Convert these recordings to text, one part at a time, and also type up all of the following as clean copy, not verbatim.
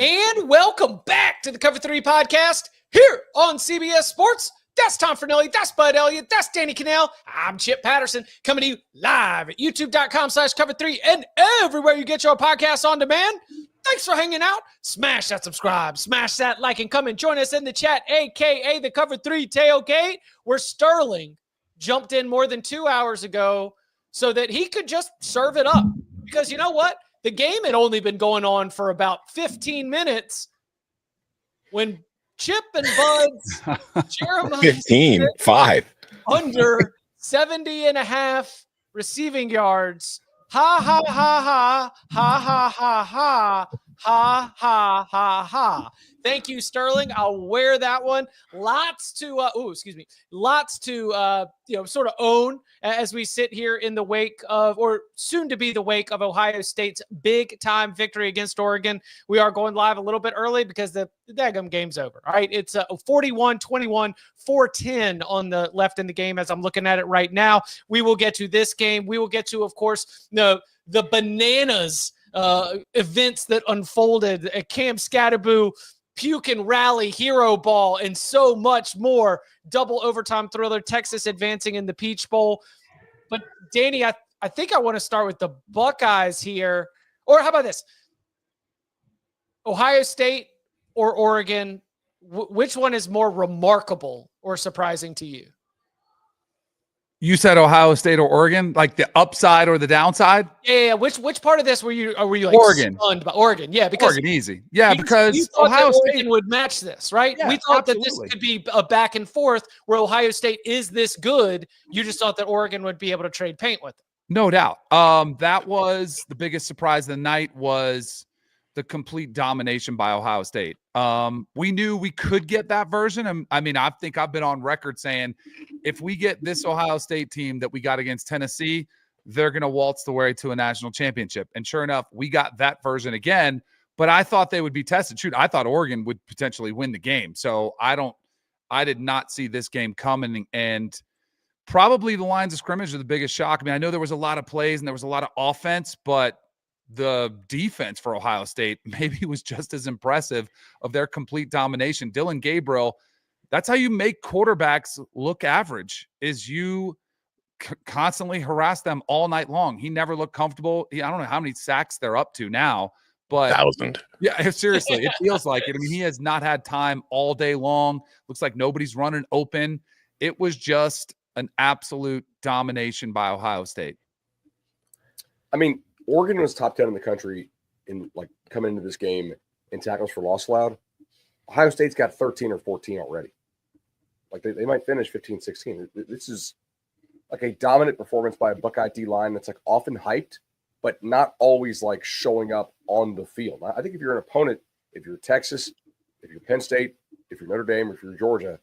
And welcome back to the Cover 3 podcast here on CBS Sports. That's Tom Fornelli. That's Bud Elliott. That's Danny Kanell. I'm Chip Patterson coming to you live at youtube.com/cover3 and everywhere you get your podcasts on demand. Thanks for hanging out. Smash that subscribe. Smash that like and come and join us in the chat, a.k.a. the Cover 3 Tailgate, where Sterling jumped in more than 2 hours ago so that he could just serve it up. Because you know what? The game had only been going on for about 15 minutes when Chip and Bud's Jeremiah 5 under 70.5 receiving yards. Ha, ha, ha, ha, ha, ha, ha, ha, ha, ha, ha, ha. Thank you, Sterling. I'll wear that one. Lots to, sort of own as we sit here in the wake of, or soon to be the wake of, Ohio State's big time victory against Oregon. We are going live a little bit early because the daggum game's over. All right. It's 41-21, 4-10 on the left in the game as I'm looking at it right now. We will get to this game. We will get to, of course, the bananas events that unfolded at Cam Scatterboo, puke and rally, hero ball, and so much more. Double overtime thriller, Texas advancing in the Peach Bowl. But Danny, I think I want to start with the Buckeyes here. Or how about this? Ohio State or Oregon, which one is more remarkable or surprising to you? You said Ohio State or Oregon, like the upside or the downside? Yeah. Which part of this were you like Oregon? Stunned by Oregon? Yeah, because Oregon easy. Yeah, because you thought Ohio that Oregon State would match this, right? Yeah, we thought absolutely. that this could be a back and forth where Ohio State is this good. You just thought that Oregon would be able to trade paint with it. No doubt. That was the biggest surprise of the night, was the complete domination by Ohio State. We knew we could get that version. I mean, I think I've been on record saying if we get this Ohio State team that we got against Tennessee, they're going to waltz the way to a national championship. And sure enough, we got that version again, but I thought they would be tested. Shoot, I thought Oregon would potentially win the game. So I did not see this game coming, and probably the lines of scrimmage are the biggest shock. I mean, I know there was a lot of plays and there was a lot of offense, but the defense for Ohio State maybe was just as impressive of their complete domination. Dylan Gabriel, that's how you make quarterbacks look average, is you constantly harass them all night long. He never looked comfortable. I don't know how many sacks they're up to now, but 1,000. Yeah, seriously, it feels like it. I mean, he has not had time all day long. Looks like nobody's running open. It was just an absolute domination by Ohio State. I mean, Oregon was top 10 in the country in coming into this game in tackles for loss allowed. Ohio State's got 13 or 14 already. They might finish 15, 16. This is like a dominant performance by a Buckeye D line that's often hyped, but not always showing up on the field. I think if you're an opponent, if you're Texas, if you're Penn State, if you're Notre Dame, or if you're Georgia,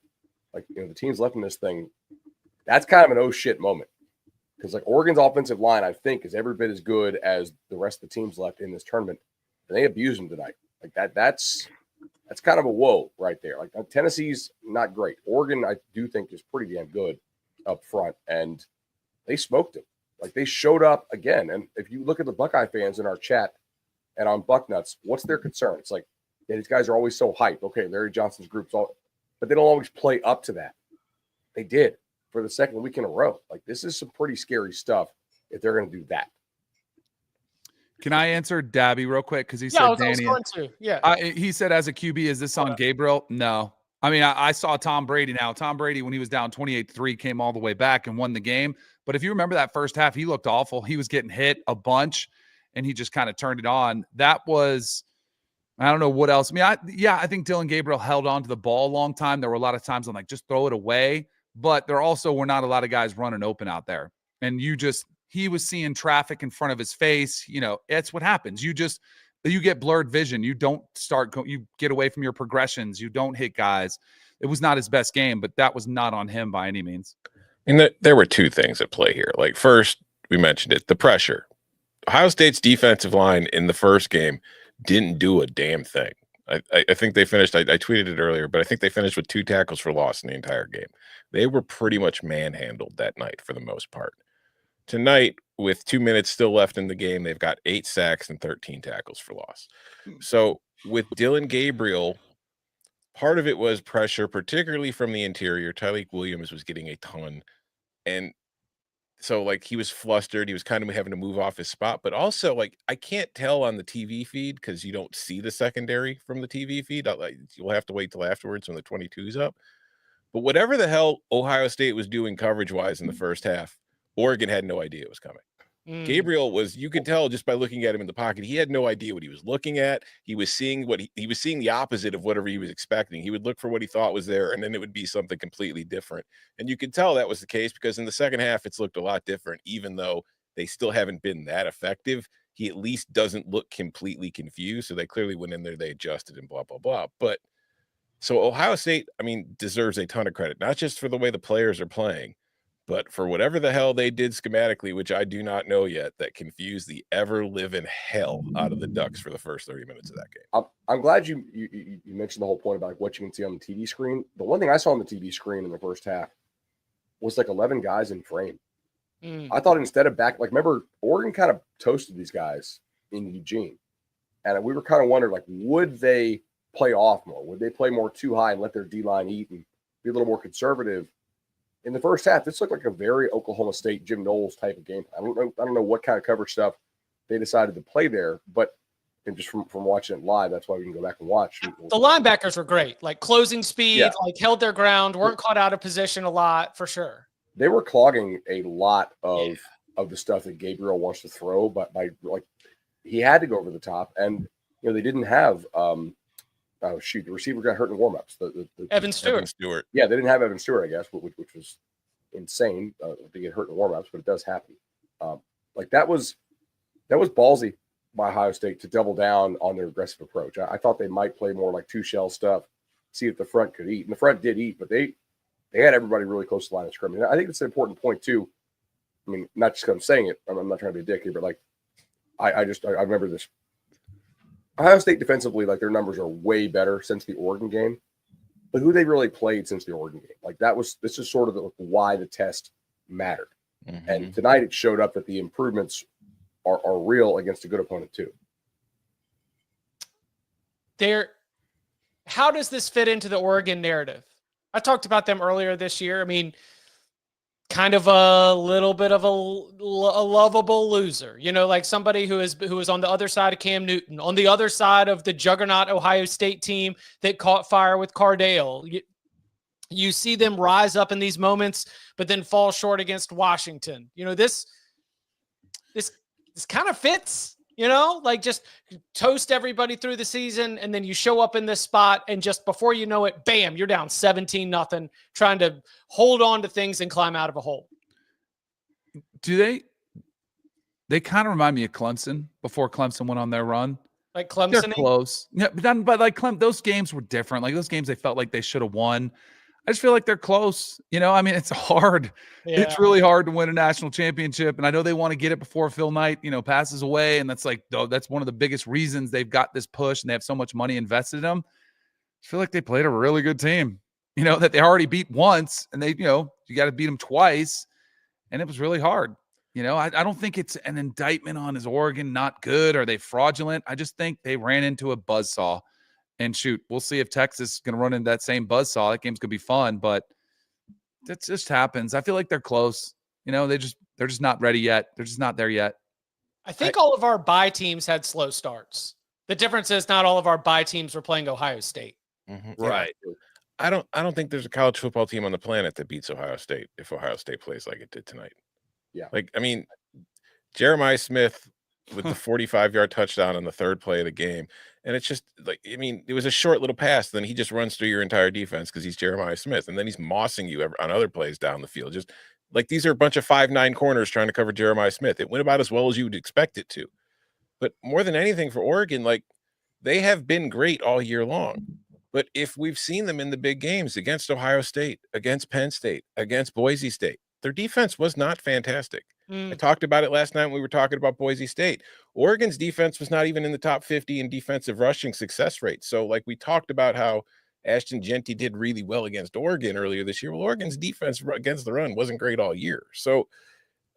the teams left in this thing, that's kind of an oh shit moment. Because Oregon's offensive line, I think, is every bit as good as the rest of the teams left in this tournament, and they abused them tonight. That's kind of a whoa right there. Tennessee's not great. Oregon, I do think, is pretty damn good up front, and they smoked them. They showed up again. And if you look at the Buckeye fans in our chat and on Bucknuts, what's their concern? It's these guys are always so hyped. Okay, Larry Johnson's group's all, but they don't always play up to that. They did for the second week in a row. This is some pretty scary stuff if they're going to do that. Can I answer Dabby real quick? Because he said Danny. He said, as a QB, is this on Gabriel? No. I mean, I saw Tom Brady now. Tom Brady, when he was down 28-3, came all the way back and won the game. But if you remember that first half, he looked awful. He was getting hit a bunch, and he just kind of turned it on. That was, I don't know what else. I mean, I think Dylan Gabriel held on to the ball a long time. There were a lot of times I'm just throw it away. But there also were not a lot of guys running open out there. And he was seeing traffic in front of his face. It's what happens. You get blurred vision. You don't you get away from your progressions. You don't hit guys. It was not his best game, but that was not on him by any means. And there were two things at play here. First, we mentioned it, the pressure. Ohio State's defensive line in the first game didn't do a damn thing. I think they finished, I tweeted it earlier, but I think they finished with 2 tackles for loss in the entire game. They were pretty much manhandled that night for the most part. Tonight, with 2 minutes still left in the game, they've got 8 sacks and 13 tackles for loss. So with Dylan Gabriel, part of it was pressure, particularly from the interior. Tyleik Williams was getting a ton. And so, like, he was flustered. He was kind of having to move off his spot. But also, like, I can't tell on the TV feed because you don't see the secondary from the TV feed. You'll have to wait till afterwards when the 22's up. But whatever the hell Ohio State was doing coverage-wise in the first half, Oregon had no idea it was coming. Gabriel was, you could tell just by looking at him in the pocket, he had no idea what he was looking at. He was seeing what he was seeing the opposite of whatever he was expecting. He would look for what he thought was there, and then it would be something completely different. And you could tell that was the case because in the second half, it's looked a lot different, even though they still haven't been that effective. He at least doesn't look completely confused. So they clearly went in there, they adjusted and blah, blah, blah. But so Ohio State, I mean, deserves a ton of credit, not just for the way the players are playing, but for whatever the hell they did schematically, which I do not know yet, that confused the ever-living hell out of the Ducks for the first 30 minutes of that game. I'm glad you mentioned the whole point about like what you can see on the TV screen. The one thing I saw on the TV screen in the first half was like 11 guys in frame. I thought instead of back, like, remember, Oregon kind of toasted these guys in Eugene. And we were kind of wondering, like, would they play off more? Would they play more too high and let their D-line eat and be a little more conservative? In the first half, this looked like a very Oklahoma State, Jim Knowles type of game. I don't know what kind of coverage stuff they decided to play there, but and just from watching it live, that's why we can go back and watch. The linebackers were great, like closing speed, like held their ground, weren't caught out of position a lot for sure. They were clogging a lot of the stuff that Gabriel wants to throw, but by like he had to go over the top, and they didn't have the receiver got hurt in warmups. The Evan Stewart. Yeah, they didn't have Evan Stewart, I guess, which was insane to get hurt in warmups, but it does happen. Like that was ballsy by Ohio State to double down on their aggressive approach. I thought they might play more like two shell stuff, see if the front could eat, and the front did eat, but they had everybody really close to the line of scrimmage. And I think it's an important point too. I mean, not just because I'm saying it. I'm not trying to be a dick here, but like I remember this. Ohio State defensively, like their numbers are way better since the Oregon game, but who they really played since the Oregon game, like this is sort of why the test mattered. Mm-hmm. And tonight it showed up that the improvements are real against a good opponent too. How does this fit into the Oregon narrative? I talked about them earlier this year. I mean, kind of a little bit of a lovable loser, like somebody who is on the other side of Cam Newton, on the other side of the juggernaut Ohio State team that caught fire with Cardale. You see them rise up in these moments, but then fall short against Washington. This kind of fits, like just toast everybody through the season. And then you show up in this spot and just before you know it, bam, you're down 17-0, trying to hold on to things and climb out of a hole. Do they kind of remind me of Clemson before Clemson went on their run. Like Clemson? They're close. Yeah, but like those games were different. Like those games, they felt like they should have won. I just feel like they're close. I mean, it's hard. Yeah. It's really hard to win a national championship. And I know they want to get it before Phil Knight, passes away. And that's that's one of the biggest reasons they've got this push and they have so much money invested in them. I feel like they played a really good team, that they already beat once and they, you got to beat them twice. And it was really hard. I don't think it's an indictment on is Oregon not good? Are they fraudulent? I just think they ran into a buzzsaw. And shoot, we'll see if Texas is going to run into that same buzzsaw. That game's going to be fun, but it just happens. I feel like they're close. They're just not ready yet. They're just not there yet. I think all of our bye teams had slow starts. The difference is not all of our bye teams were playing Ohio State. Mm-hmm. Right. I don't think there's a college football team on the planet that beats Ohio State if Ohio State plays like it did tonight. Yeah. Like, I mean, Jeremiah Smith with the 45-yard touchdown on the third play of the game. And it's just like, I mean, it was a short little pass. Then he just runs through your entire defense because he's Jeremiah Smith. And then he's mossing you on other plays down the field. Just like these are a bunch of 5'9" corners trying to cover Jeremiah Smith. It went about as well as you would expect it to. But more than anything for Oregon, like they have been great all year long. But if we've seen them in the big games against Ohio State, against Penn State, against Boise State, their defense was not fantastic. I talked about it last night when we were talking about Boise State. Oregon's defense was not even in the top 50 in defensive rushing success rate. So like we talked about how Ashton Genty did really well against Oregon earlier this year. Well, Oregon's defense against the run wasn't great all year. So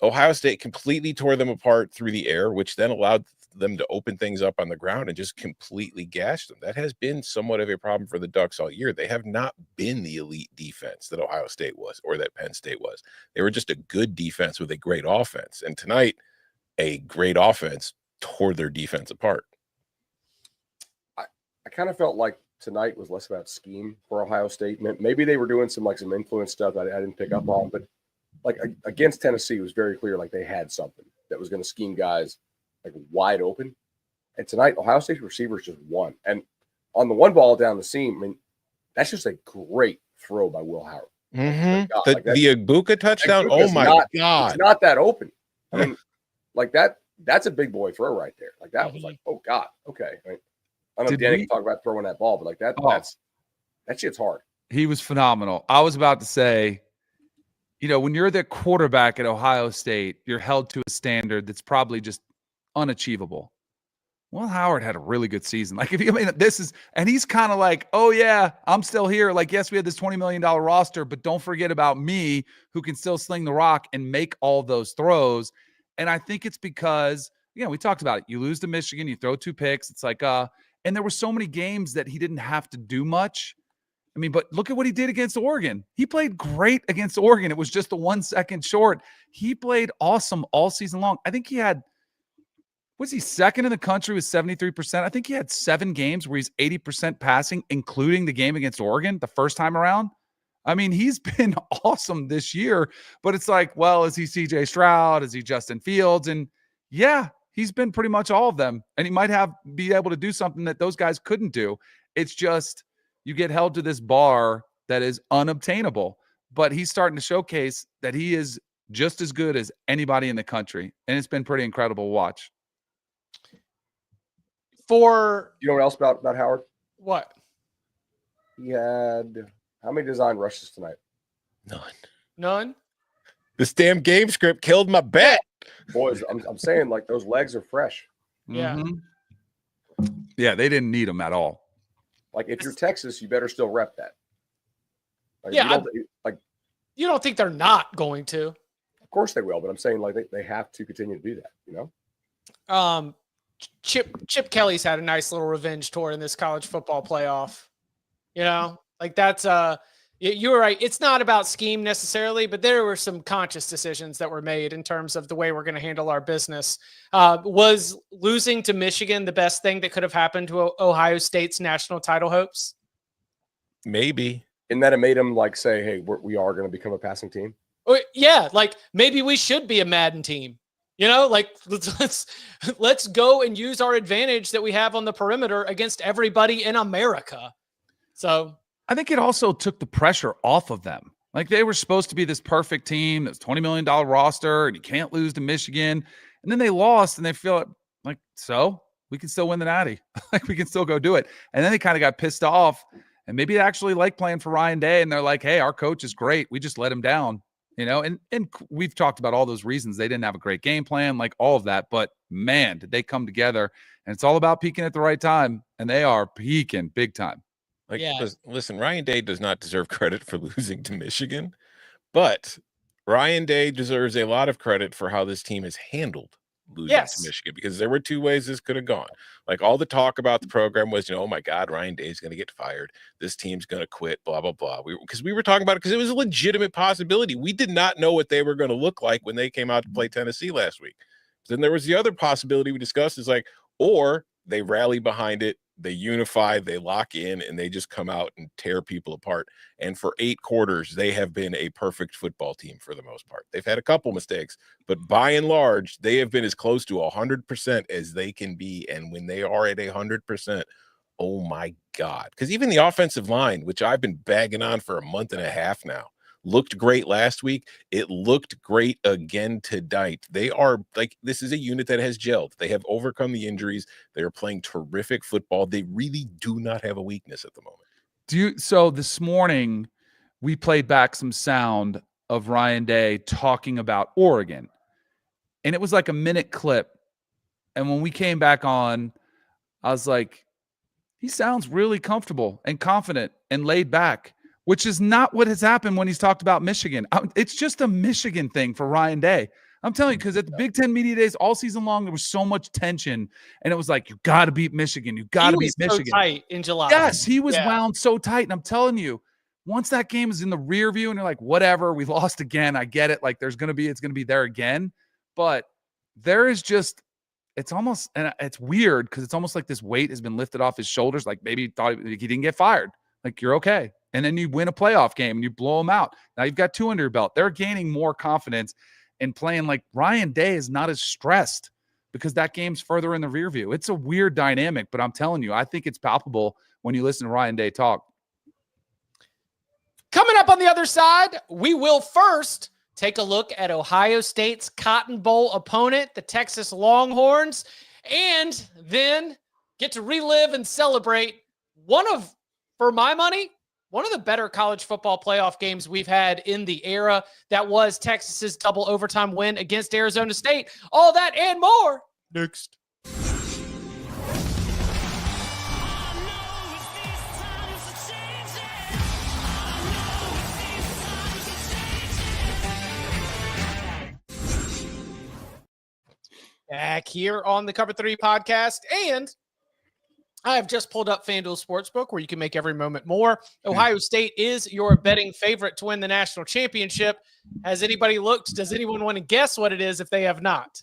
Ohio State completely tore them apart through the air, which then allowed them to open things up on the ground and just completely gash them. That has been somewhat of a problem for the Ducks all year. They have not been the elite defense that Ohio State was or that Penn State was. They were just a good defense with a great offense. And tonight, a great offense tore their defense apart. I kind of felt like tonight was less about scheme for Ohio State. Maybe they were doing some influence stuff that I didn't pick up on, but against Tennessee, it was very clear they had something that was going to scheme guys wide open. And tonight, Ohio State's receivers just won. And on the one ball down the seam, that's just a great throw by Will Howard. Mm-hmm. The Ibuka touchdown. Oh my God. It's not that open. I mean, that's a big boy throw right there. That was oh God. Okay. I don't know if Danny can talk about throwing that ball, but that shit's hard. He was phenomenal. I was about to say, when you're the quarterback at Ohio State, you're held to a standard that's probably just unachievable. Will Howard had a really good season. And he's kind of oh yeah, I'm still here. Yes, we had this $20 million roster, but don't forget about me who can still sling the rock and make all those throws. And I think it's because, we talked about it. You lose to Michigan, you throw 2 picks. It's and there were so many games that he didn't have to do much. I mean, but look at what he did against Oregon. He played great against Oregon. It was just 1 second short. He played awesome all season long. I think he had, was he second in the country with 73%? I think he had 7 games where he's 80% passing, including the game against Oregon the first time around. I mean, he's been awesome this year, but it's is he CJ Stroud? Is he Justin Fields? And yeah, he's been pretty much all of them. And he might be able to do something that those guys couldn't do. It's just, you get held to this bar that is unobtainable, but he's starting to showcase that he is just as good as anybody in the country. And it's been pretty incredible to watch. You know what else about Howard? What? He had how many design rushes tonight? None. This damn game script killed my bet. Boys, I'm saying those legs are fresh. Yeah. Mm-hmm. Yeah, they didn't need them at all. If you're Texas, you better still rep that. You don't think they're not going to? Of course they will, but I'm saying they have to continue to do that. Chip Kelly's had a nice little revenge tour in this college football playoff. That's you were right. It's not about scheme necessarily, but there were some conscious decisions that were made in terms of the way we're going to handle our business. Was losing to Michigan the best thing that could have happened to Ohio State's national title hopes? Maybe. In that it made them say, hey, we are going to become a passing team. Yeah. Maybe we should be a Madden team. Let's go and use our advantage that we have on the perimeter against everybody in America. So I think it also took the pressure off of them. They were supposed to be this perfect team, this $20 million roster, and you can't lose to Michigan. And then they lost, and they feel so we can still win the Natty. We can still go do it. And then they kind of got pissed off, and maybe they actually like playing for Ryan Day, and they're hey, our coach is great. We just let him down, And we've talked about all those reasons. They didn't have a great game plan, all of that. But, man, did they come together. And it's all about peaking at the right time, and they are peaking big time. Listen, Ryan Day does not deserve credit for losing to Michigan, but Ryan Day deserves a lot of credit for how this team has handled losing to Michigan, because there were 2 ways this could have gone. All the talk about the program was, oh my God, Ryan Day's going to get fired. This team's going to quit, blah, blah, blah. Because we were talking about it because it was a legitimate possibility. We did not know what they were going to look like when they came out to play Tennessee last week. Then there was the other possibility we discussed is or they rally behind it, they unify, they lock in, and they just come out and tear people apart. And for 8 quarters, they have been a perfect football team for the most part. They've had a couple mistakes, but by and large, they have been as close to 100% as they can be. And when they are at 100%, oh my God. Because even the offensive line, which I've been bagging on for a month and a half now, looked great last week. It looked great again tonight. They are this is a unit that has gelled. They have overcome the injuries. They are playing terrific football. They really do not have a weakness at the moment. So this morning we played back some sound of Ryan Day talking about Oregon, and it was a minute clip. And when we came back on, I was he sounds really comfortable and confident and laid back, which is not what has happened when he's talked about Michigan. It's just a Michigan thing for Ryan Day. I'm telling you, because at the Big Ten Media Days all season long, there was so much tension, and it was like, you got to beat Michigan. You got to beat Michigan. So tight in July. Yes, he was wound so tight, and I'm telling you, once that game is in the rear view, and you're like, whatever, we lost again. I get it. Like, it's going to be there again, but there is just. It's almost, and it's weird because it's almost like this weight has been lifted off his shoulders. Like maybe he thought he didn't get fired. Like you're okay. And then you win a playoff game and you blow them out. Now you've got 2 under your belt. They're gaining more confidence in playing. Like Ryan Day is not as stressed because that game's further in the rear view. It's a weird dynamic, but I'm telling you, I think it's palpable when you listen to Ryan Day talk. Coming up on the other side, we will first take a look at Ohio State's Cotton Bowl opponent, the Texas Longhorns, and then get to relive and celebrate for my money, one of the better college football playoff games we've had in the era. That was Texas's double overtime win against Arizona State. All that and more next. Back here on the Cover 3 podcast, and I have just pulled up FanDuel Sportsbook where you can make every moment more. Ohio State is your betting favorite to win the national championship. Has anybody looked? Does anyone want to guess what it is if they have not?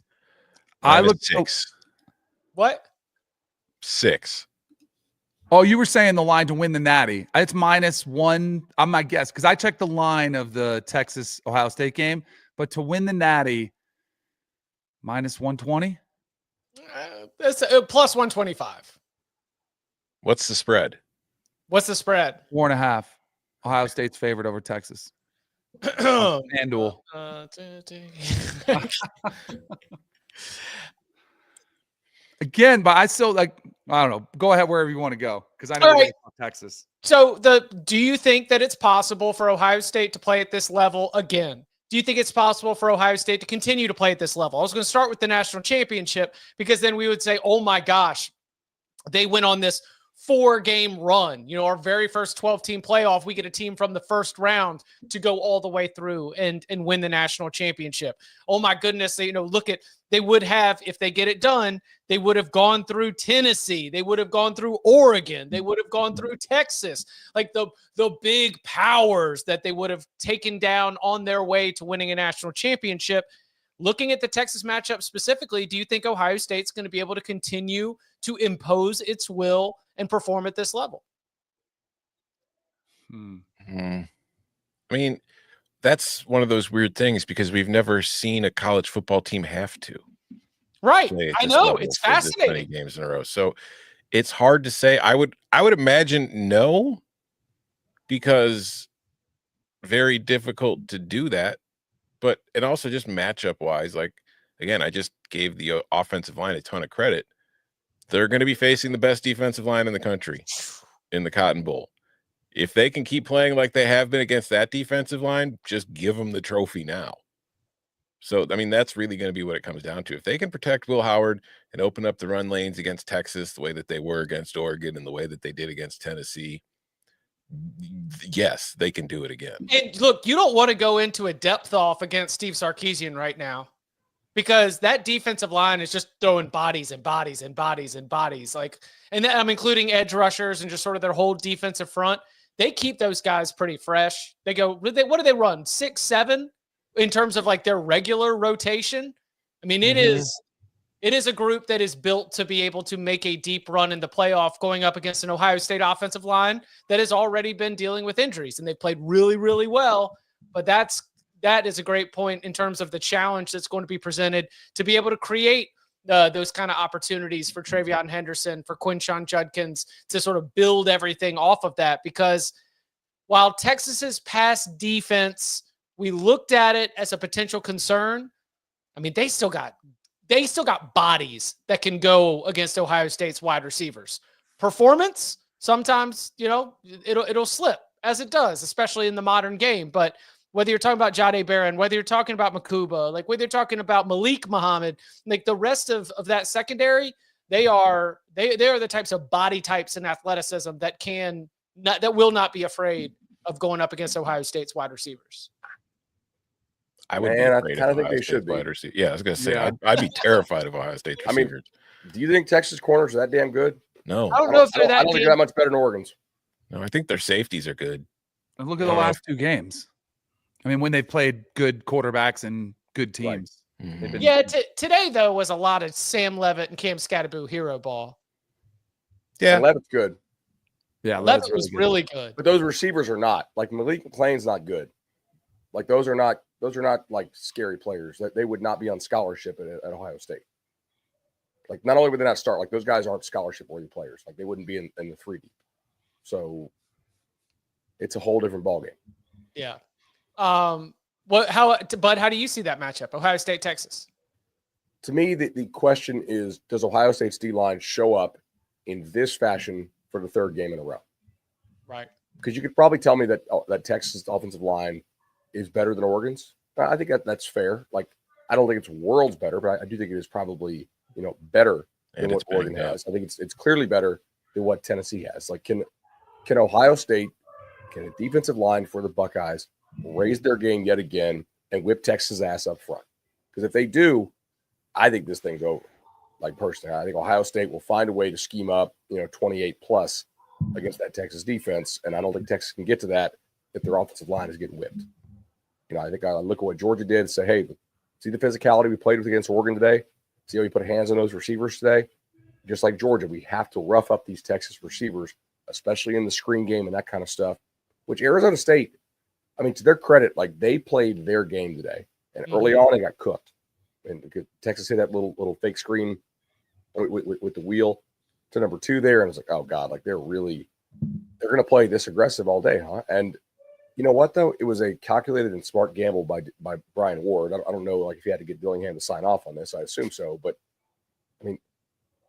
I looked 6. What? 6. Oh, you were saying the line to win the Natty. It's -1. I'm my guess because I checked the line of the Texas Ohio State game, but to win the Natty, -120. That's plus 125. What's the spread? What's the spread? 4.5. Ohio State's favorite over Texas. FanDuel. Again, but I still I don't know. Go ahead wherever you want to go because I know right. Texas. So do you think that it's possible for Ohio State to play at this level again? Do you think it's possible for Ohio State to continue to play at this level? I was going to start with the national championship because then we would say, oh my gosh, they went on this 4-game run. Our very first 12-team playoff, we get a team from the first round to go all the way through and win the national championship. Oh my goodness. They would have, if they get it done, they would have gone through Tennessee. They would have gone through Oregon. They would have gone through Texas, like the big powers that they would have taken down on their way to winning a national championship. Looking at the Texas matchup specifically, do you think Ohio State's going to be able to continue to impose its will and perform at this level? I mean, that's one of those weird things because we've never seen a college football team have to. Right. I know. It's fascinating. Many games in a row. So it's hard to say. I would imagine no, because very difficult to do that. But and also just matchup wise, like again, I just gave the offensive line a ton of credit. They're going to be facing the best defensive line in the country in the Cotton Bowl. If they can keep playing like they have been against that defensive line, just give them the trophy now. So, I mean, that's really going to be what it comes down to. If they can protect Will Howard and open up the run lanes against Texas the way that they were against Oregon and the way that they did against Tennessee, yes, they can do it again. And look, you don't want to go into a depth off against Steve Sarkisian right now because that defensive line is just throwing bodies and bodies and bodies and bodies. And then I'm including edge rushers and just sort of their whole defensive front. They keep those guys pretty fresh. They go, what do they run? 6, 7 in terms of like their regular rotation. I mean, it is a group that is built to be able to make a deep run in the playoff going up against an Ohio State offensive line that has already been dealing with injuries, and they've played really, really well. But that is a great point in terms of the challenge that's going to be presented to be able to create those kind of opportunities for Travion Henderson, for Quinshon Judkins to sort of build everything off of that. Because while Texas's pass defense, we looked at it as a potential concern. I mean, they still got bodies that can go against Ohio State's wide receivers. Performance, sometimes, it'll slip, as it does, especially in the modern game. But whether you're talking about Jahdae Barron, whether you're talking about Makuba, like whether you're talking about Malik Muhammad, like the rest of that secondary, they are the types of body types and athleticism that will not be afraid of going up against Ohio State's wide receivers. I would be Man, I afraid kinda of think Ohio they should State be. wide receiver. Yeah, I was gonna say Yeah. I'd be terrified of Ohio State I mean, receivers. Do you think Texas corners are that damn good? No, I don't know if they're I that don't think damn they're that much better than Oregon's. no, I think their safeties are good. And look at I the don't know last 2 games. I mean, when they've played good quarterbacks and good Right. teams. Mhm. They've been- Yeah, today though was a lot of Sam Levitt and Cam Scatterboo hero ball. Yeah, And Levitt's good. Yeah, Levitt was really good. But those receivers are not. Like Malik McClain's not good. Like those are not like scary players. That they would not be on scholarship at Ohio State. Like not only would they not start, like those guys aren't scholarship worthy players. Like they wouldn't be in the 3 deep. So it's a whole different ballgame. Yeah. Bud, how do you see that matchup? Ohio State, Texas. To me, the question is, does Ohio State's D-line show up in this fashion for the 3rd game in a row? Right. Because you could probably tell me that Texas' offensive line is better than Oregon's. I think that's fair. Like, I don't think it's worlds better, but I do think it is probably, better than what Oregon has. I think it's clearly better than what Tennessee has. Like, can Ohio State, can a defensive line for the Buckeyes raise their game yet again and whip Texas' ass up front? Because if they do, I think this thing's over. Like, personally, I think Ohio State will find a way to scheme up, 28 plus against that Texas defense. And I don't think Texas can get to that if their offensive line is getting whipped. I think I look at what Georgia did and say, hey, see the physicality we played with against Oregon today? See how we put hands on those receivers today? Just like Georgia, we have to rough up these Texas receivers, especially in the screen game and that kind of stuff, which Arizona State, I mean, to their credit, like they played their game today. And early on, they got cooked. And Texas hit that little fake screen with the wheel to number 2 there. And it's like, oh, God, like they're going to play this aggressive all day, huh? And you know what, though? It was a calculated and smart gamble by Brian Ward. I don't know if he had to get Dillingham to sign off on this. I assume so. But, I mean,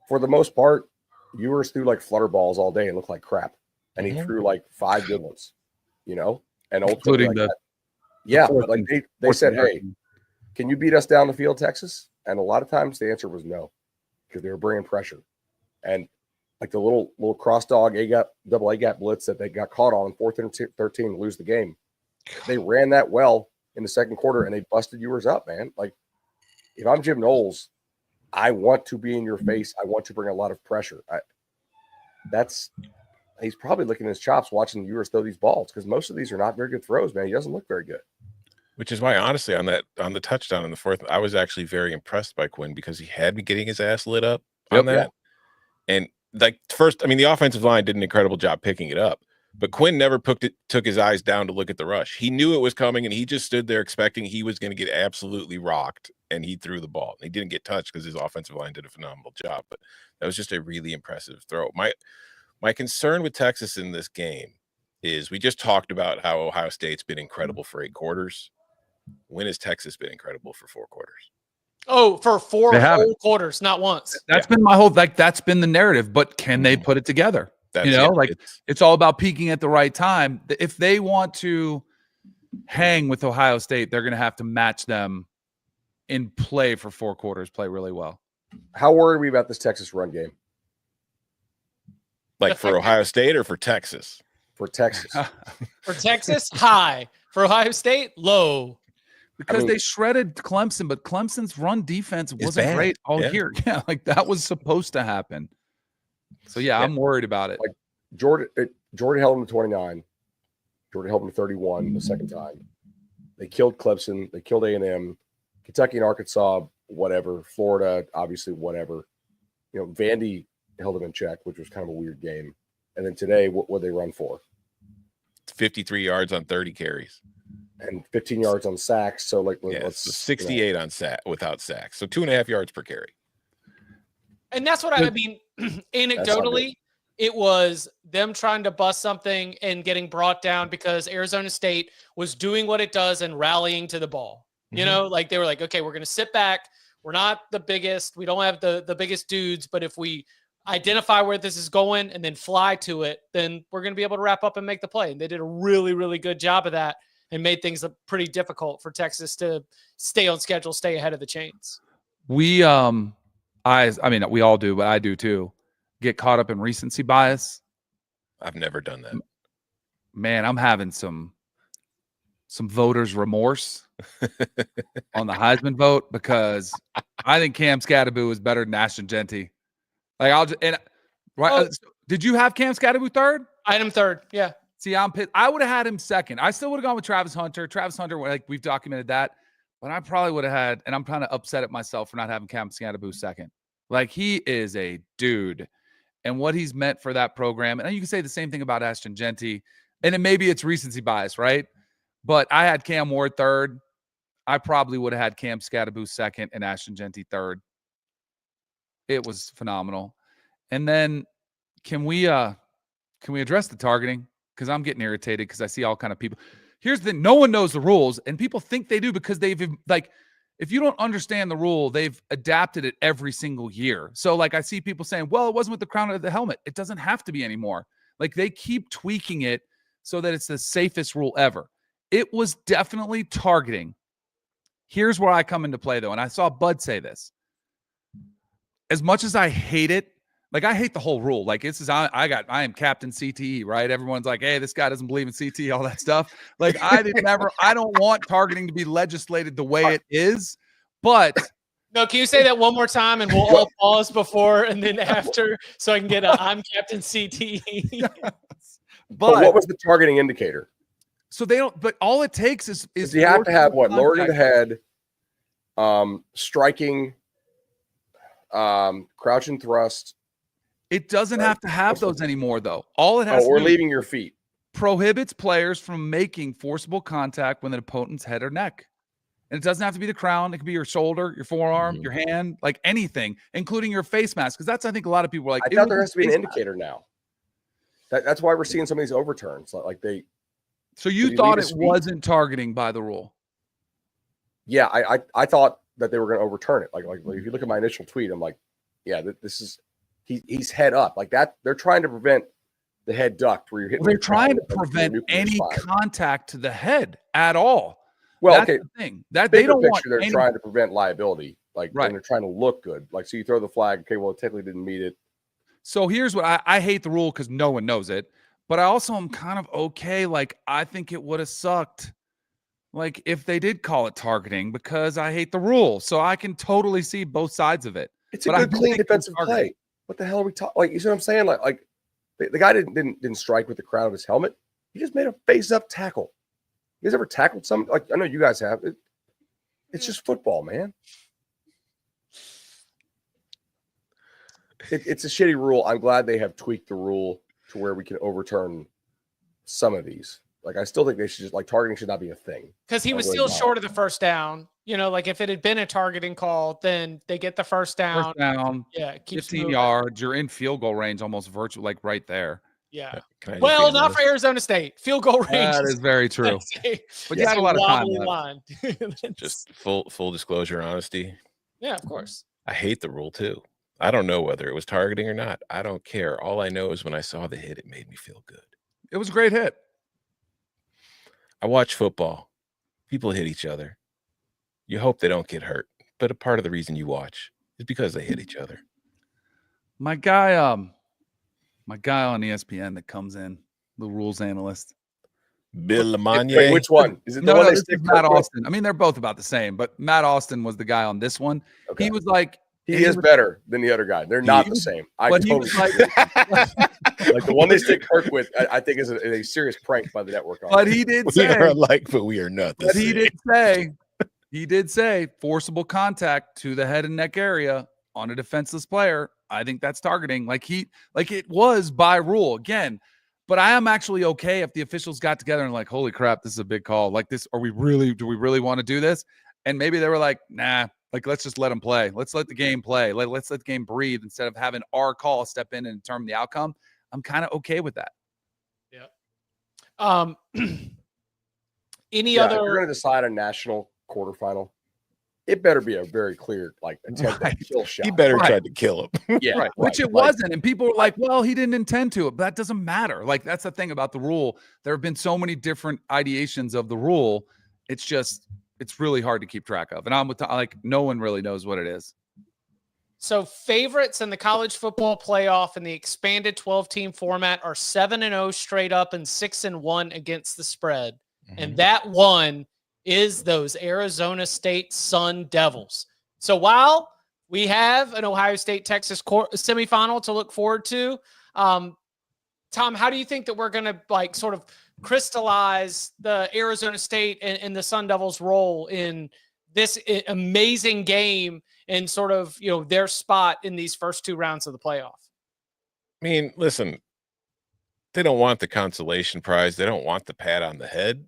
for the most part, Ewers threw like flutter balls all day and looked like crap. And he threw like 5 good ones, and ultimately, including but like they said, hey, can you beat us down the field, Texas? And a lot of times the answer was no, because they were bringing pressure. And like the little cross dog double A gap blitz that they got caught on 4th and 13 to lose the game. They ran that well in the second quarter and they busted Ewers up, man. Like if I'm Jim Knowles, I want to be in your face. I want to bring a lot of pressure. He's probably licking his chops watching Ewers throw these balls because most of these are not very good throws, man. He doesn't look very good. Which is why, honestly, on the touchdown in the 4th, I was actually very impressed by Quinn because he had me getting his ass lit up on that. Yeah. And like first, I mean, the offensive line did an incredible job picking it up, but Quinn never took his eyes down to look at the rush. He knew it was coming, and he just stood there expecting he was going to get absolutely rocked, and he threw the ball. He didn't get touched because his offensive line did a phenomenal job, but that was just a really impressive throw. My concern with Texas in this game is we just talked about how Ohio State's been incredible for 8 quarters. When has Texas been incredible for 4 quarters? Oh, for 4 whole quarters, not once. That's been my whole that's been the narrative. But can they put it together? It's all about peaking at the right time. If they want to hang with Ohio State, they're going to have to match them in play for 4 quarters, play really well. How worried are we about this Texas run game? Like for Ohio State or for Texas? For Texas. For Texas, high. For Ohio State, low. Because they shredded Clemson, but Clemson's run defense wasn't great all year. Yeah, like that was supposed to happen. So, I'm worried about it. Like Jordan held him to 29. Jordan held him to 31 the second time. They killed Clemson. They killed A&M. Kentucky and Arkansas, whatever. Florida, obviously, whatever. Vandy held him in check, which was kind of a weird game. And then today, what they run for? 53 yards on 30 carries. And 15 yards on sacks. So, let's 68 on without sacks. So 2.5 yards per carry. And that's what I mean. Anecdotally, it was them trying to bust something and getting brought down because Arizona State was doing what it does and rallying to the ball. They were like, okay, we're going to sit back. We're not the biggest. We don't have the biggest dudes. But if we identify where this is going and then fly to it, then we're going to be able to wrap up and make the play. And they did a really, really good job of that. And made things pretty difficult for Texas to stay on schedule, stay ahead of the chains. We, I mean, we all do, but I do too. Get caught up in recency bias. I've never done that. Man, I'm having some some voters' remorse on the Heisman vote because I think Cam Scatterbo is better than Ashton Genty. Like did you have Cam Scatterbo third? I had him third. Yeah. See, I'm pissed. I would have had him second. I still would have gone with Travis Hunter. Travis Hunter, like we've documented that, but I probably would have had, and I'm kind of upset at myself for not having Cam Scatterbo second. Like he is a dude, and what he's meant for that program. And you can say the same thing about Ashton Genty, and then maybe it's recency bias, right? But I had Cam Ward third. I probably would have had Cam Scatterbo second and Ashton Genty third. It was phenomenal. And then can we address the targeting? Because I'm getting irritated because I see all kind of people. Here's the no one knows the rules, and people think they do because they've like, if you don't understand the rule, they've adapted it every single year. So like I see people saying, well, it wasn't with the crown of the helmet. It doesn't have to be anymore. Like they keep tweaking it so that it's the safest rule ever. It was definitely targeting. Here's where I come into play though, and I saw Bud say this. As much as I hate it, like I hate the whole rule. Like this is I am Captain CTE, right? Everyone's like, hey, this guy doesn't believe in CTE, all that stuff. Like I don't want targeting to be legislated the way it is. But no, can you say that one more time and we'll all pause before and then after so I can get I'm Captain CTE. But what was the targeting indicator? So they don't, but all it takes is you have to have what? Lower to the head, striking, crouch and thrust. It doesn't have to have those anymore, though. All it has or leaving your feet prohibits players from making forcible contact with an opponent's head or neck. And it doesn't have to be the crown. It could be your shoulder, your forearm, your hand, like anything, including your face mask. Because that's, I think, a lot of people are like. I thought there has to be an indicator now. That's why we're seeing some of these overturns. Like they. So you thought it wasn't targeting by the rule? Yeah, I thought that they were going to overturn it. Like if you look at my initial tweet, I'm like, yeah, this is. He's head up like that. They're trying to prevent the head duct where you're hitting. They're trying to prevent any contact to the head at all. Well, that's okay. The thing. That they don't want. They're trying to prevent liability. Like right. And they're trying to look good. Like so, you throw the flag. Okay, well, it technically didn't meet it. So here's what I hate the rule because no one knows it. But I also am kind of okay. Like I think it would have sucked. Like if they did call it targeting because I hate the rule. So I can totally see both sides of it. It's a good clean defensive play. What the hell are we talking? Like, you see what I'm saying? Like the guy didn't strike with the crown of his helmet. He just made a face-up tackle. You guys ever tackled something? Like I know you guys have. It's just football, man. It's a shitty rule. I'm glad they have tweaked the rule to where we can overturn some of these. Like I still think they should just like targeting should not be a thing. Because he was still short of the first down. You know, like if it had been a targeting call, then they get the first down. First down, yeah, 15 moving. Yards. You're in field goal range, almost virtual, like right there. Yeah. Well, not for Arizona State. Field goal range. That is very true. But you had a lot of time left. Just full disclosure, honesty. Yeah, of course. I hate the rule too. I don't know whether it was targeting or not. I don't care. All I know is when I saw the hit, it made me feel good. It was a great hit. I watch football. People hit each other. You hope they don't get hurt, but a part of the reason you watch is because they hit each other. My guy on ESPN that comes in, the rules analyst, Bill Lamagna. Wait, which one? Is it the one they stick Matt Austin? I mean, they're both about the same, but Matt Austin was the guy on this one. Okay. He was like, he is better than the other guy. They're not the same. I totally like the one they stick Kirk with. I think is a serious prank by the network. But he did say, we are alike, but we are not. But he did say forcible contact to the head and neck area on a defenseless player. I think that's targeting. Like it was by rule again. But I am actually okay if the officials got together and like, holy crap, this is a big call. Like this, do we really want to do this? And maybe they were like, nah, like let's just let them play. Let's let the game play. Let's let the game breathe instead of having our call step in and determine the outcome. I'm kind of okay with that. Yeah. Any If other? you're going to decide a national quarterfinal, it better be a very clear attempt at kill shot. He better try to kill him. Yeah, which it wasn't. And people were like, well, he didn't intend to. But that doesn't matter. Like that's the thing about the rule. There have been so many different ideations of the rule. It's really hard to keep track of. And I'm with no one really knows what it is. So favorites in the college football playoff in the expanded 12-team format are 7-0 straight up and 6-1 against the spread. And that one is those Arizona State Sun Devils. So while we have an Ohio State-Texas semifinal to look forward to, Tom, how do you think that we're going to like sort of crystallize the Arizona State and the Sun Devils' role in this amazing game and sort of, you know, their spot in these first two rounds of the playoff? I mean, listen, they don't want the consolation prize. They don't want the pat on the head.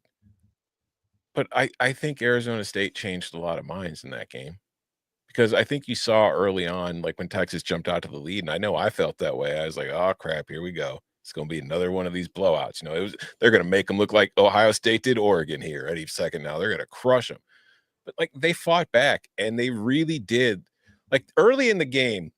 But I think Arizona State changed a lot of minds in that game, because I think you saw early on, like when Texas jumped out to the lead, and I know I felt that way. I was like, oh, crap, here we go. It's going to be another one of these blowouts. You know, they're going to make them look like Ohio State did Oregon here at each second now. They're going to crush them. But, like, they fought back, and they really did. Like, early in the game,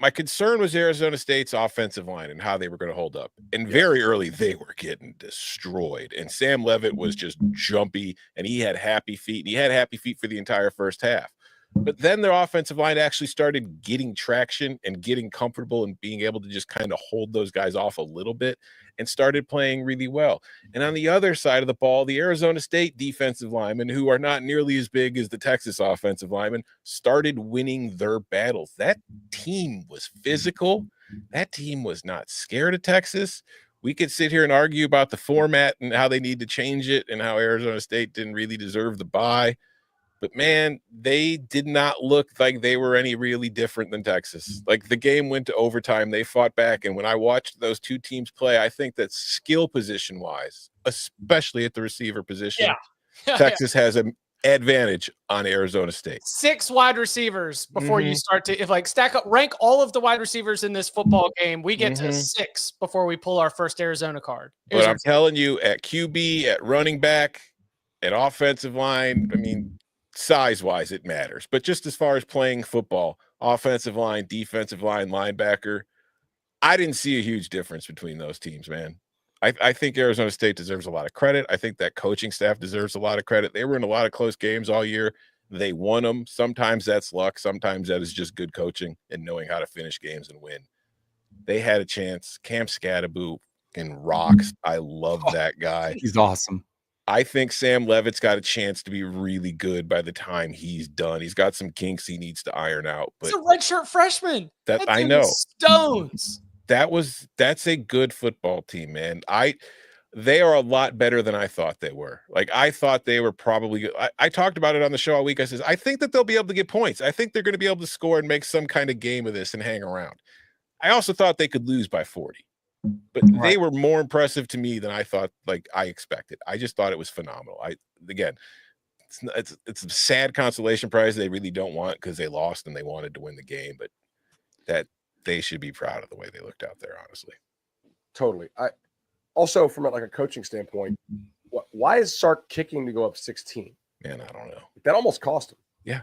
my concern was Arizona State's offensive line and how they were going to hold up. And very early, they were getting destroyed. And Sam Leavitt was just jumpy, and he had happy feet. And he had happy feet for the entire first half. But then their offensive line actually started getting traction and getting comfortable and being able to just kind of hold those guys off a little bit and started playing really well. And on the other side of the ball, the Arizona State defensive linemen, who are not nearly as big as the Texas offensive linemen, started winning their battles. That team was physical. That team was not scared of Texas. We could sit here and argue about the format and how they need to change it and how Arizona State didn't really deserve the bye. But, man, they did not look like they were any really different than Texas. Like, the game went to overtime. They fought back. And when I watched those two teams play, I think that skill position-wise, especially at the receiver position, Texas has an advantage on Arizona State. 6 wide receivers before you start to, if like stack up, rank all of the wide receivers in this football game. We get to 6 before we pull our first Arizona card. But I'm telling you, at QB, at running back, at offensive line, I mean, size-wise, it matters. But just as far as playing football, offensive line, defensive line, linebacker, I didn't see a huge difference between those teams, man. I think Arizona State deserves a lot of credit. I think that coaching staff deserves a lot of credit. They were in a lot of close games all year. They won them. Sometimes that's luck. Sometimes that is just good coaching and knowing how to finish games and win. They had a chance. Cam Scatterbo and rocks. I love that guy. He's awesome. I think Sam Leavitt's got a chance to be really good by the time he's done. He's got some kinks he needs to iron out. But he's a redshirt freshman. That I know. Stones. That's a good football team, man. They are a lot better than I thought they were. Like, I thought they were probably I talked about it on the show all week. I said, I think that they'll be able to get points. I think they're going to be able to score and make some kind of game of this and hang around. I also thought they could lose by 40. But they were more impressive to me than I thought, like I expected. I just thought it was phenomenal. It's a sad consolation prize they really don't want because they lost and they wanted to win the game, but that they should be proud of the way they looked out there, honestly. Totally. I also, from like a coaching standpoint, why is Sark kicking to go up 16? Man, I don't know. That almost cost him. Yeah.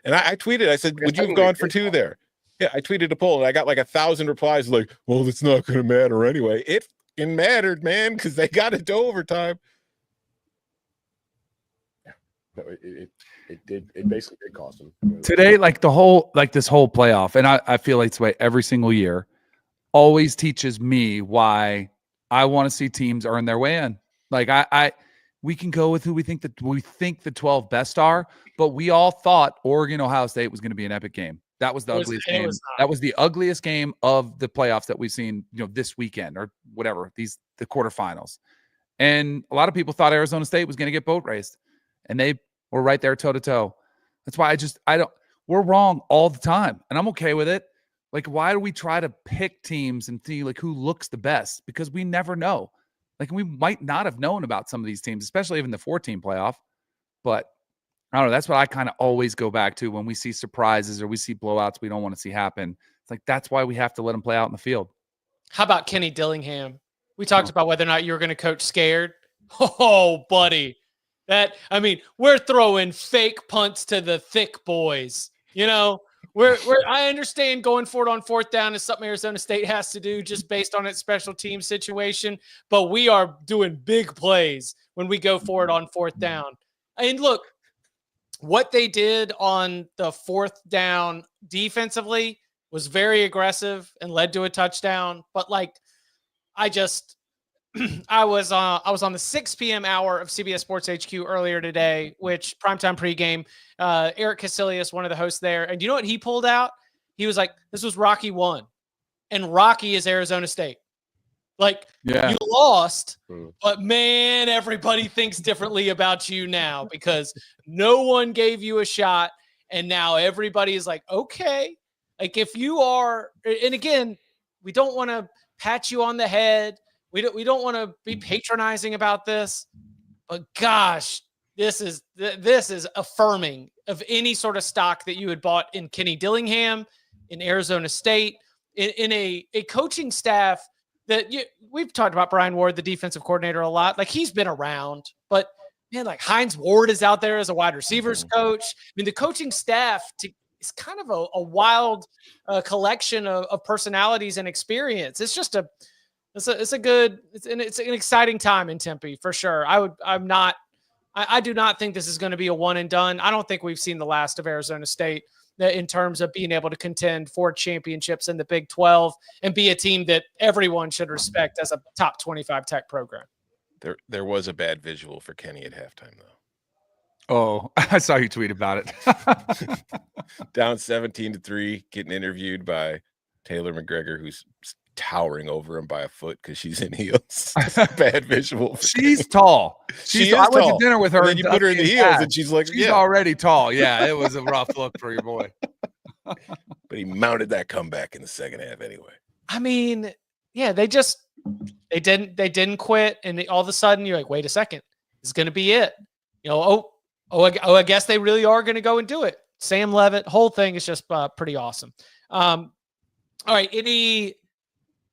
And I tweeted, I said, would you have gone for 2 there? Yeah, I tweeted a poll and I got like 1,000 replies like, well, it's not going to matter anyway. It mattered, man, because they got it to overtime. Yeah, no, it did. It basically did cost them. Today, like this whole playoff, and I feel like this way every single year, always teaches me why I want to see teams earn their way in. Like we can go with who we think the 12 best are, but we all thought Oregon, Ohio State was going to be an epic game. That was the ugliest game. That was the ugliest game of the playoffs that we've seen, this weekend or whatever, the quarterfinals. And a lot of people thought Arizona State was going to get boat raced, and they were right there toe to toe. That's why we're wrong all the time, and I'm okay with it. Like, why do we try to pick teams and see like who looks the best? Because we never know. Like, we might not have known about some of these teams, especially even the 4-team playoff, but I don't know. That's what I kind of always go back to when we see surprises or we see blowouts we don't want to see happen. It's like, that's why we have to let them play out in the field. How about Kenny Dillingham? We talked about whether or not you were going to coach scared. Oh, buddy. We're throwing fake punts to the thick boys. I understand going forward on 4th down is something Arizona State has to do just based on its special team situation, but we are doing big plays when we go forward on 4th down. And look, what they did on the 4th down defensively was very aggressive and led to a touchdown. But I was on the 6 p.m. hour of CBS Sports HQ earlier today, which primetime pregame. Eric Casillas, one of the hosts there, and you know what he pulled out? He was like, "This was Rocky 1, and Rocky is Arizona State. Like, you lost, but man, everybody thinks differently about you now because no one gave you a shot, and now everybody is like, okay, like if you are, and again, we don't want to pat you on the head." We don't want to be patronizing about this, but gosh, this is affirming of any sort of stock that you had bought in Kenny Dillingham, in Arizona State, in a coaching staff that we've talked about. Brian Ward, the defensive coordinator, a lot. Like, he's been around, but man, like Hines Ward is out there as a wide receivers coach. I mean, the coaching staff is kind of a wild collection of personalities and experience. It's just it's an exciting time in Tempe for sure. I do not think this is going to be a one and done. I don't think we've seen the last of Arizona State in terms of being able to contend for championships in the Big 12 and be a team that everyone should respect as a top 25 tech program. There was a bad visual for Kenny at halftime, though. Oh, I saw you tweet about it. Down 17-3, getting interviewed by Taylor McGregor, who's towering over him by a foot because she's in heels. Bad visual. She's tall. I went to dinner with her, and then you put her in the heels, and she's like, she's already tall. Yeah, it was a rough look for your boy. But he mounted that comeback in the second half anyway. I mean, yeah, they didn't quit, and all of a sudden you're like, wait a second, this is going to be it. You know, I guess they really are going to go and do it. Sam Levitt, whole thing is just pretty awesome. All right, any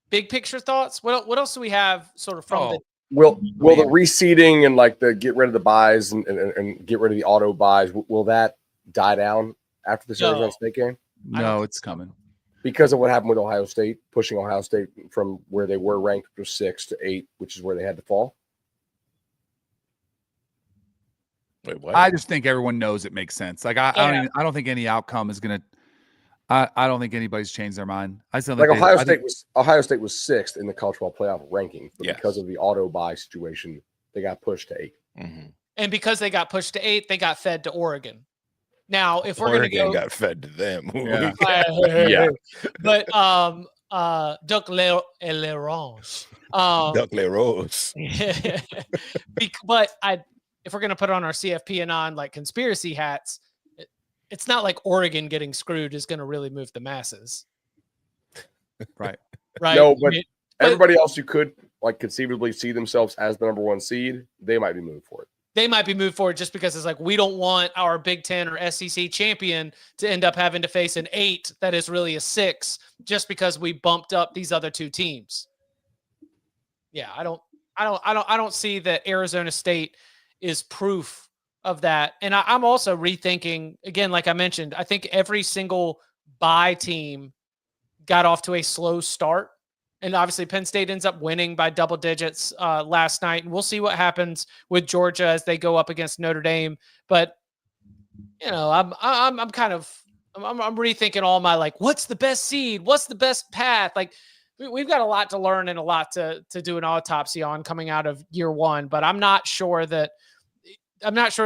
big picture thoughts? What else do we have sort of from Will the reseeding and like the get rid of the buys and get rid of the auto buys, will that die down after this Arizona State game? No, it's coming. Because of what happened with Ohio State, pushing Ohio State from where they were ranked to 6 to 8, which is where they had to fall? Wait, what? I just think everyone knows it makes sense. Like I don't think any outcome is gonna. I don't think anybody's changed their mind. I still think Ohio State was 6th in the college football playoff ranking, but because of the auto buy situation, they got pushed to 8. Mm-hmm. And because they got pushed to 8, they got fed to Oregon. Now, if we're going to go, got fed to them, yeah. But Duck Le Rose, Duck Le Rose. But if we're going to put on our CFP and on like conspiracy hats, it's not like Oregon getting screwed is going to really move the masses. Right. No, but everybody else who could like conceivably see themselves as the number 1 seed, they might be moved for it. They might be moved forward just because it's like, we don't want our Big Ten or SEC champion to end up having to face an 8 that is really a 6 just because we bumped up these other 2 teams. Yeah, I don't see that Arizona State is proof of that. And I'm also rethinking, again, like I mentioned, I think every single bye team got off to a slow start. And obviously Penn State ends up winning by double digits last night. And we'll see what happens with Georgia as they go up against Notre Dame. But, you know, I'm rethinking all my, like, what's the best seed? What's the best path? Like, we've got a lot to learn and a lot to do an autopsy on coming out of year 1. But I'm not sure,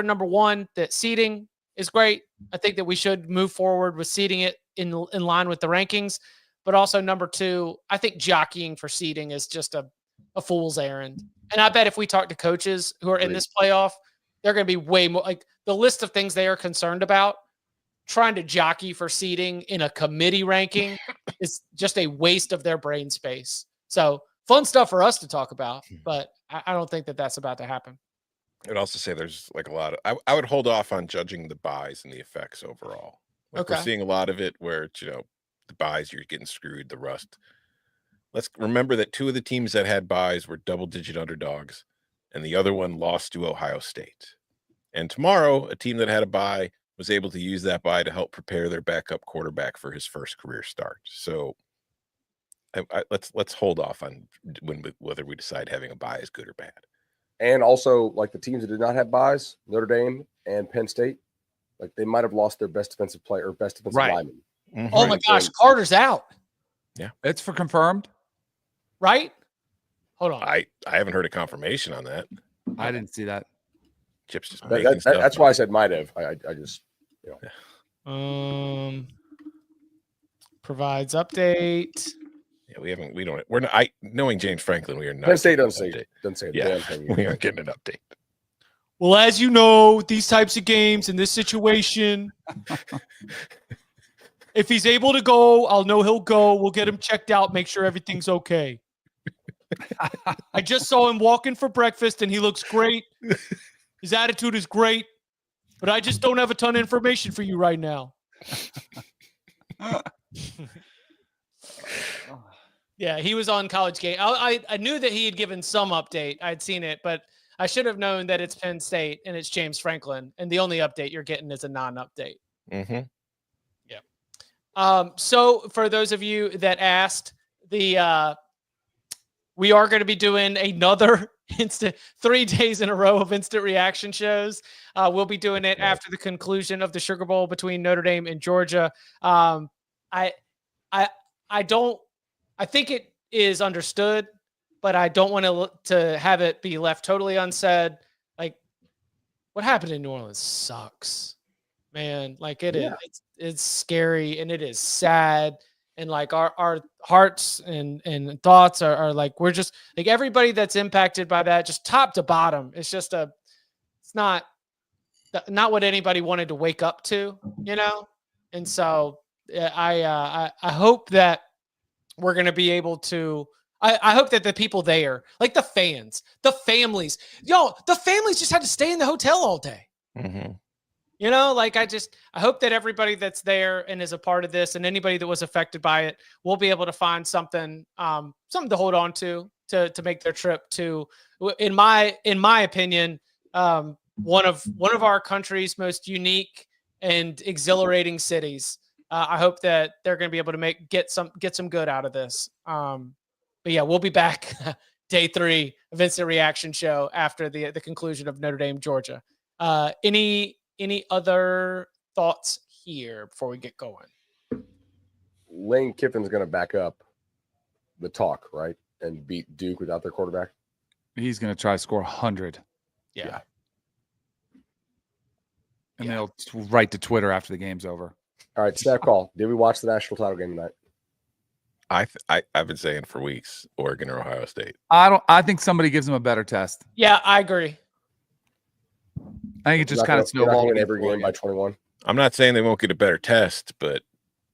number 1, that seeding is great. I think that we should move forward with seeding it in line with the rankings. But also number 2, I think jockeying for seeding is just a fool's errand. And I bet if we talk to coaches who are in this playoff, they're going to be way more like the list of things they are concerned about. Trying to jockey for seeding in a committee ranking is just a waste of their brain space. So fun stuff for us to talk about, but I don't think that that's about to happen. I'd also say there's like a lot of, I would hold off on judging the buys and the effects overall. Like we're seeing a lot of it where, you know, the buys, you're getting screwed, the rust. Let's remember that 2 of the teams that had buys were double-digit underdogs, and the other one lost to Ohio State. And tomorrow, a team that had a buy was able to use that buy to help prepare their backup quarterback for his first career start. So let's hold off on whether we decide having a buy is good or bad. And also, like the teams that did not have buys, Notre Dame and Penn State, like they might have lost their best defensive player or best defensive lineman. Mm-hmm. Oh my gosh, Carter's out. Yeah, it's for confirmed, right? Hold on. I haven't heard a confirmation on that. I didn't see that. Chip's just making stuff that's up. why I said might have. I just Provides update. Yeah, we're not. Knowing James Franklin, we are not. Penn State getting an doesn't say a update. damn thing. We aren't getting an update. Well, as you know, these types of games in this situation, if he's able to go, I'll know he'll go. We'll get him checked out, make sure everything's okay. I just saw him walking for breakfast, and he looks great. His attitude is great, but I just don't have a ton of information for you right now. Yeah, he was on College Game. I knew that he had given some update. I'd seen it, but I should have known that it's Penn State and it's James Franklin, and the only update you're getting is a non-update. Mm-hmm. Yeah. So for those of you that asked, we are going to be doing another 3 days in a row of instant reaction shows. We'll be doing it after the conclusion of the Sugar Bowl between Notre Dame and Georgia. I think it is understood, but I don't want to have it be left totally unsaid. Like, what happened in New Orleans sucks, man. Like it's scary and it is sad. And like our hearts and thoughts are like, we're just like everybody that's impacted by that, just top to bottom. It's just it's not what anybody wanted to wake up to, you know? And so I hope that we're going to be able to, I hope that the people there, like the fans, the families just had to stay in the hotel all day. Mm-hmm. You know, like I hope that everybody that's there and is a part of this and anybody that was affected by it will be able to find something to hold on to make their trip to, in my opinion, one of our country's most unique and exhilarating cities. I hope that they're going to be able to get some good out of this. But yeah, we'll be back day 3 of Instant Reaction Show after the conclusion of Notre Dame, Georgia. Any other thoughts here before we get going? Lane Kiffin's going to back up the talk, right, and beat Duke without their quarterback. He's going to try to score 100. Yeah. And they'll write to Twitter after the game's over. All right, snap call. Did we watch the national title game tonight? I've been saying for weeks, Oregon or Ohio State. I think somebody gives them a better test. Yeah, I agree. I think it just kind of snowballed every game by 21. I'm not saying they won't get a better test, but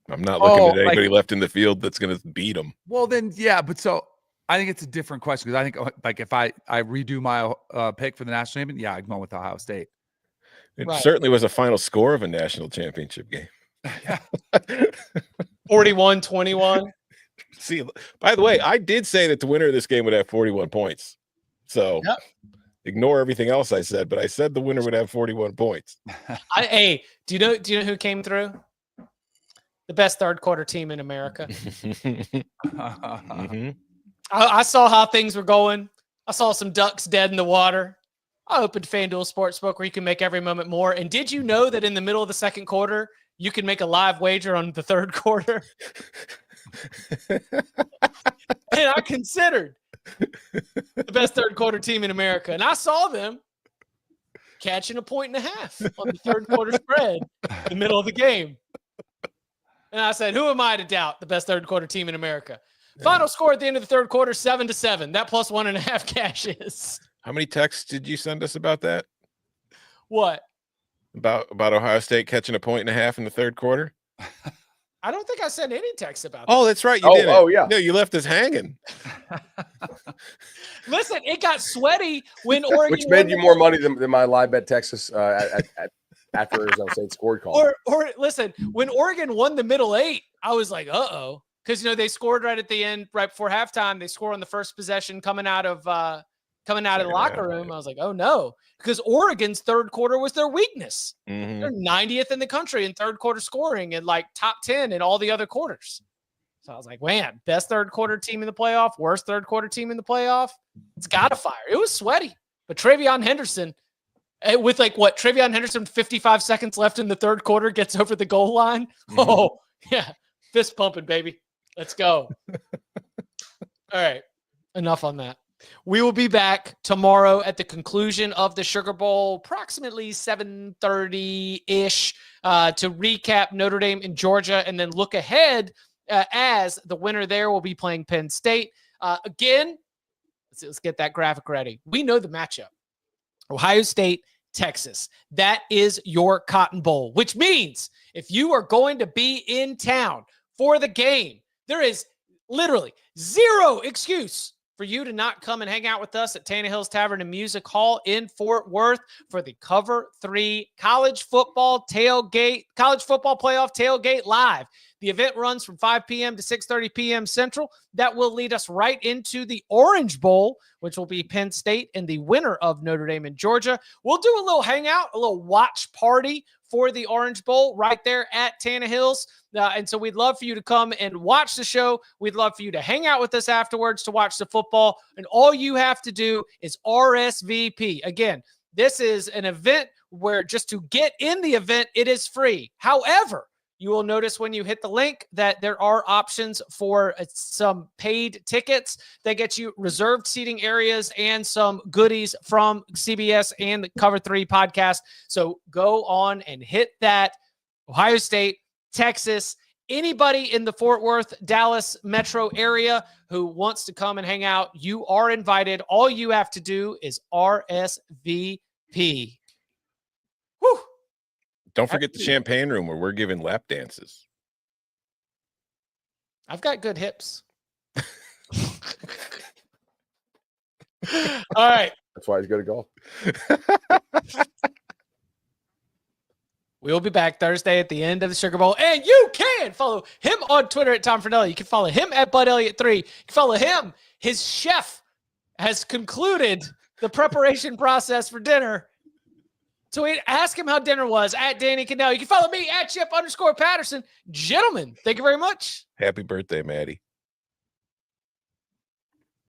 I'm not looking at anybody left in the field that's going to beat them. Well, then, yeah, but so I think it's a different question because I think like if I redo my pick for the national championship, yeah, I'd go with Ohio State. It certainly was a final score of a national championship game. 41-21. See, by the way, I did say that the winner of this game would have 41 points. So ignore everything else I said, but I said the winner would have 41 points. Hey, do you know who came through? The best third quarter team in America. Mm-hmm. I saw how things were going. I saw some ducks dead in the water. I opened FanDuel Sportsbook where you can make every moment more. And did you know that in the middle of the second quarter, you can make a live wager on the third quarter? And I considered the best third quarter team in America. And I saw them catching 1.5 points on the third quarter spread in the middle of the game. And I said, who am I to doubt the best third quarter team in America? Final score at the end of the third quarter, 7-7. That plus 1.5 cashes. How many texts did you send us about that? What? About Ohio State catching 1.5 points in the third quarter? I don't think I sent any text about that. Oh, that's right. You did. Oh, yeah. No, you left us hanging. Listen, it got sweaty when Oregon. Which made you more money than my live bet Texas after Arizona State scored call. Or listen, when Oregon won the middle 8, I was like, uh-oh. Because, they scored right at the end, right before halftime. They scored on the first possession coming out of the locker room. I was like, oh, no. Because Oregon's third quarter was their weakness. Mm-hmm. They're 90th in the country in third quarter scoring and like top 10 in all the other quarters. So I was like, man, best third quarter team in the playoff, worst third quarter team in the playoff. It's got to fire. It was sweaty. But TreVeyon Henderson, with TreVeyon Henderson, 55 seconds left in the third quarter, gets over the goal line. Mm-hmm. Oh, yeah. Fist pumping, baby. Let's go. All right. Enough on that. We will be back tomorrow at the conclusion of the Sugar Bowl, approximately 7:30-ish, to recap Notre Dame and Georgia and then look ahead as the winner there will be playing Penn State. Again, let's get that graphic ready. We know the matchup. Ohio State, Texas. That is your Cotton Bowl, which means if you are going to be in town for the game, there is literally zero excuse for you to not come and hang out with us at Tannehill's Tavern and Music Hall in Fort Worth for the Cover 3 college football playoff tailgate live. The event runs from 5 p.m. to 6:30 p.m. Central. That will lead us right into the Orange Bowl, which will be Penn State and the winner of Notre Dame and Georgia. We'll do a little hangout, a little watch party for the Orange Bowl right there at Tannehill's. And so we'd love for you to come and watch the show. We'd love for you to hang out with us afterwards to watch the football. And all you have to do is RSVP. Again, this is an event where just to get in the event, it is free. However, you will notice when you hit the link that there are options for some paid tickets that get you reserved seating areas and some goodies from CBS and the Cover 3 podcast. So go on and hit that. Ohio State, Texas, anybody in the Fort Worth, Dallas metro area who wants to come and hang out, you are invited. All you have to do is RSVP. Whew. Don't forget the champagne room where we're giving lap dances. I've got good hips. All right. That's why he's good at golf. We'll be back Thursday at the end of the Sugar Bowl. And you can follow him on Twitter at Tom Fornelli. You can follow him at Bud Elliott 3. You can follow him. His chef has concluded the preparation process for dinner. So ask him how dinner was at Danny Kanell. You can follow me at Chip _Patterson. Gentlemen, thank you very much. Happy birthday, Maddie.